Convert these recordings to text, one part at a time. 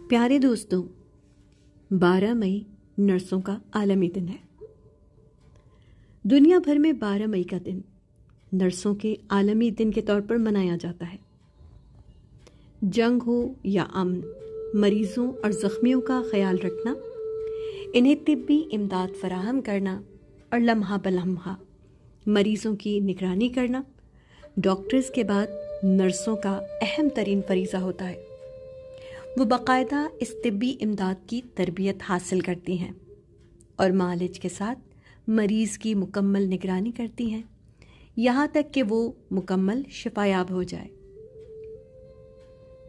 प्यारे दोस्तों, 12 मई नर्सों का आलमी दिन है। दुनिया भर में 12 मई का दिन नर्सों के आलमी दिन के तौर पर मनाया जाता है। जंग हो या अमन, मरीजों और ज़ख्मियों का ख्याल रखना, इन्हें तिब्बी इमदाद फराहम करना और लम्हा बलम्हा मरीजों की निगरानी करना डॉक्टर्स के बाद नर्सों का अहम तरीन फरीज़ा होता है। वो बाकायदा इस तिब्बी इमदाद की तरबियत हासिल करती हैं और मालिज के साथ मरीज़ की मुकम्मल निगरानी करती हैं, यहाँ तक कि वो मुकम्मल शिफायाब हो जाए।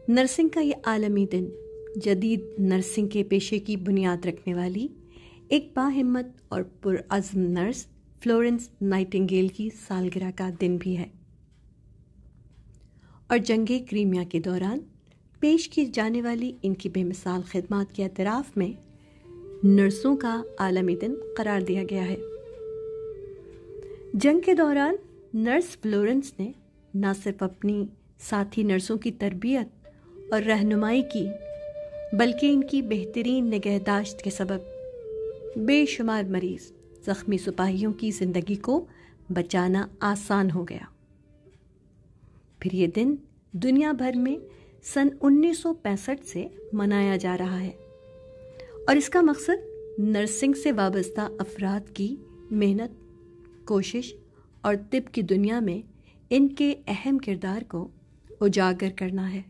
नर्सिंग का ये आलमी दिन जदीद नर्सिंग के पेशे की बुनियाद रखने वाली एक बाहिम्मत और पुरअज़्म नर्स फ्लोरेंस नाइटिंगेल की सालगिरह का दिन भी है और जंगे क्रीमिया के दौरान पेश की जाने वाली इनकी बेमिसाल खिदमात के एतराफ़ में नर्सों का आलमी दिन करार दिया गया है। जंग के दौरान नर्स फ्लोरेंस ने न सिर्फ अपनी साथी नर्सों की तरबियत और रहनुमाई की, बल्कि इनकी बेहतरीन निगहदाश्त के सबब बेशुमार मरीज़ ज़ख्मी सिपाहियों की ज़िंदगी को बचाना आसान हो गया। फिर ये दिन दुनिया भर में सन 1965 से मनाया जा रहा है और इसका मकसद नर्सिंग से वाबस्ता अफराद की मेहनत, कोशिश और तिब की दुनिया में इनके अहम किरदार को उजागर करना है।